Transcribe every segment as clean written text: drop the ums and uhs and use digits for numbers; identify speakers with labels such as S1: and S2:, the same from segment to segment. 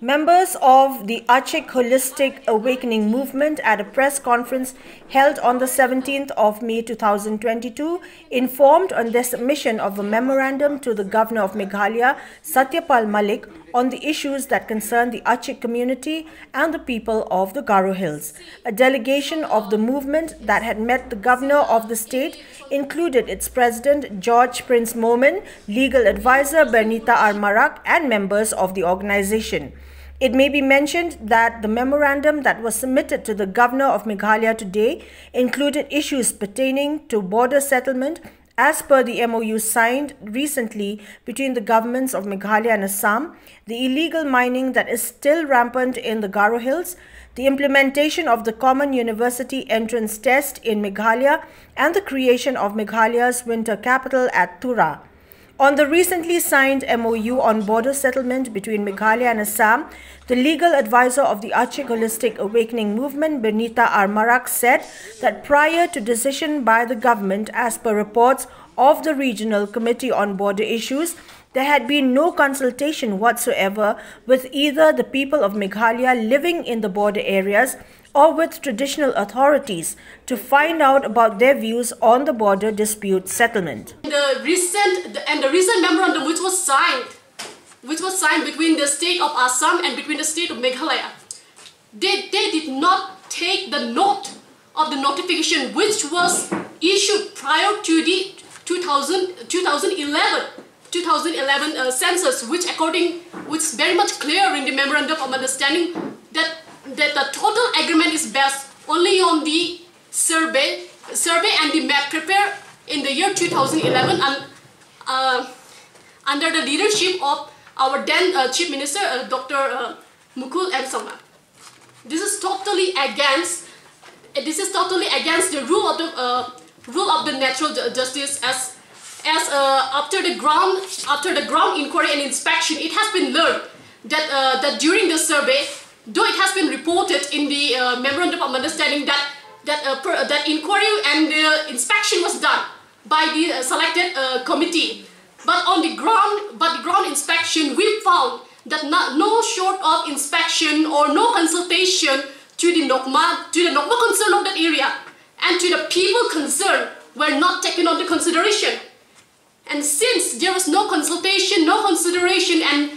S1: Members of the Achik Holistic Awakening Movement at a press conference held on the 17th of May 2022 informed on their submission of a memorandum to the Governor of Meghalaya, Satya Pal Mallick, on the issues that concern the Achik community and the people of the Garo Hills. A delegation of the movement that had met the Governor of the state included its President George Prince Momin, legal advisor Bernita R Marak, and members of the organization. It may be mentioned that the memorandum that was submitted to the Governor of Meghalaya today included issues pertaining to border settlement as per the MOU signed recently between the governments of Meghalaya and Assam, the illegal mining that is still rampant in the Garo Hills, the implementation of the Common University Entrance Test in Meghalaya, and the creation of Meghalaya's winter capital at Tura. On the recently signed MOU on border settlement between Meghalaya and Assam, the legal advisor of the Achik Holistic Awakening Movement, Bernita R Marak, said that prior to decision by the government, as per reports of the Regional Committee on Border Issues, there had been no consultation whatsoever with either the people of Meghalaya living in the border areas or with traditional authorities to find out about their views on the border dispute settlement.
S2: The recent memorandum which was signed between the state of Assam and between the state of Meghalaya, they did not take the note of the notification which was issued prior to the 2011 census, which is very much clear in the memorandum of understanding that the total agreement is based only on the survey and the map prepared in the year 2011 and under the leadership of our then Chief Minister Dr. Mukul M. Sangma. This is totally against the rule of the natural justice as after the ground inquiry and inspection, it has been learned that during the survey, though it has been reported in the memorandum of understanding that inquiry and the inspection was done by the selected committee, but on the ground inspection, we found that no short of inspection or no consultation to the Nokma concerned of that area and to the people concerned were not taken into consideration. And since there was no consultation, no consideration, and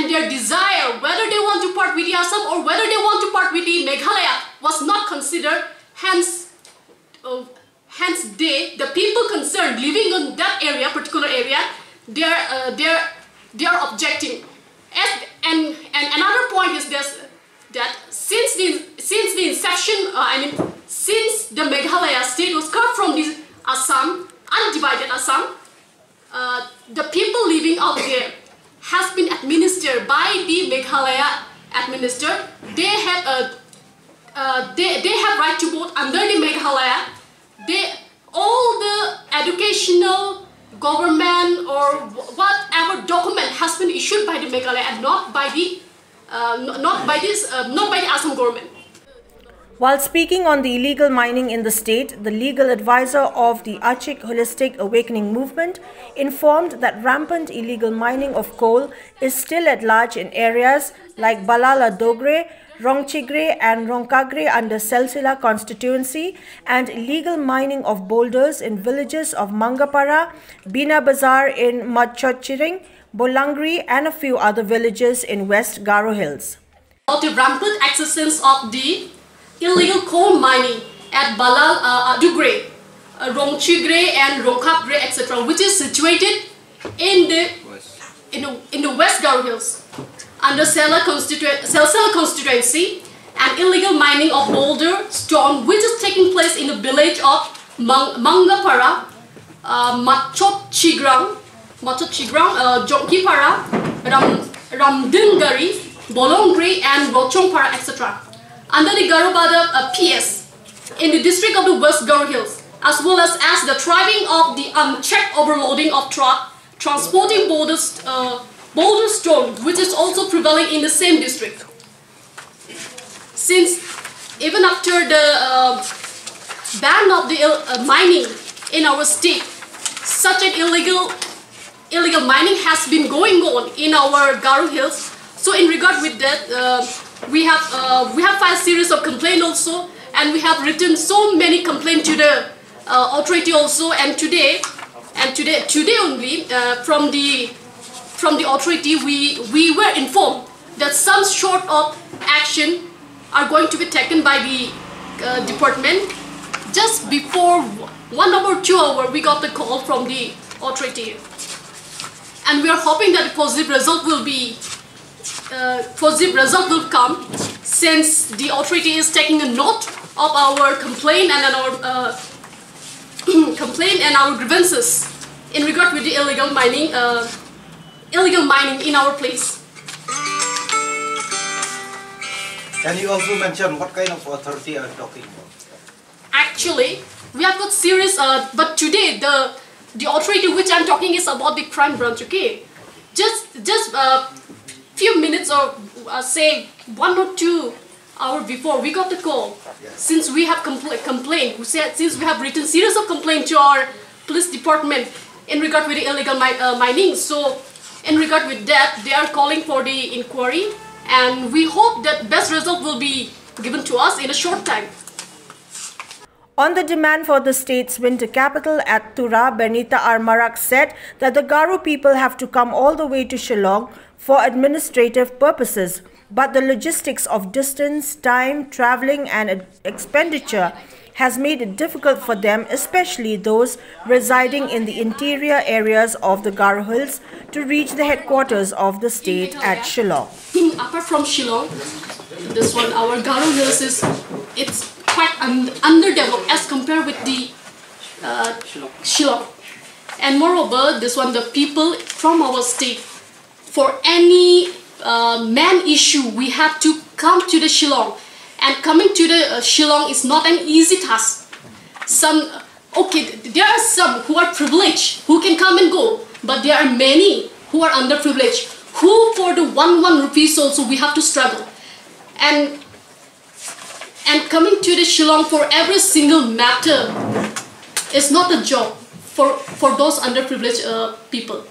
S2: their desire, whether they want to part with the Assam or whether they want to part with the Meghalaya, was not considered. Hence, the people concerned living in that area, particular area, they are objecting. And another point is this: that since the inception, since the Meghalaya state was cut from the Assam, undivided Assam, the people living out there has been administered by the Meghalaya administrator. They have right to vote under the Meghalaya. All the educational, government or whatever document has been issued by the Meghalaya and not by the Assam government.
S1: While speaking on the illegal mining in the state, the legal advisor of the Achik Holistic Awakening Movement informed that rampant illegal mining of coal is still at large in areas like Balala Dogre, Rongchigre and Rongkagre under Silsila constituency, and illegal mining of boulders in villages of Mangapara, Bina Bazar in Matchochiring, Bolangri and a few other villages in West Garo Hills.
S2: The rampant existence of the illegal coal mining at Balal Dugre, Rongchigre and Rongkagre, etc., which is situated in the West Garo Hills under Sela constituency, and illegal mining of boulder stone which is taking place in the village of Mangapara, Matchochigrang, Jonkipara, Ramdingari, Bolongri and Rochongpara, etc. under the Garobada PS in the district of the West Garo Hills, as well as the thriving of the unchecked overloading of truck transporting boulder stone, which is also prevailing in the same district. Since even after the ban of the mining in our state, such an illegal mining has been going on in our Garo Hills. So in regard with that, we have filed a series of complaints also, and we have written so many complaints to the authority also. And today only from the authority we were informed that some sort of action are going to be taken by the department. Just before 1 hour or 2 hours, we got the call from the authority, and we are hoping that a positive result will come, since the authority is taking a note of our complaint and our our grievances in regard with the illegal mining in our place.
S3: Can you also mention what kind of authority are you talking about?
S2: Actually, we have got serious, but today the authority which I'm talking is about the crime branch. Okay, just few minutes or say 1 or 2 hours before we got the call.
S3: Yes.
S2: Since we have complained, since we have written series of complaints to our police department in regard with the illegal mining. So in regard with that, they are calling for the inquiry, and we hope that best result will be given to us in a short time.
S1: On the demand for the state's winter capital at Tura, Bernita R Marak said that the Garo people have to come all the way to Shillong for administrative purposes, but the logistics of distance, time, travelling and expenditure has made it difficult for them, especially those residing in the interior areas of the Garo Hills, to reach the headquarters of the state at Shillong.
S2: Apart from Shillong, this one, our Garo Hills it's quite underdeveloped as compared with the Shillong. And moreover, this one, the people from our state, for any man issue, we have to come to the Shillong. And coming to the Shillong is not an easy task. There are some who are privileged, who can come and go, but there are many who are underprivileged, who for the 1 rupees also we have to struggle. And coming to the Shillong for every single matter is not a job for those underprivileged people.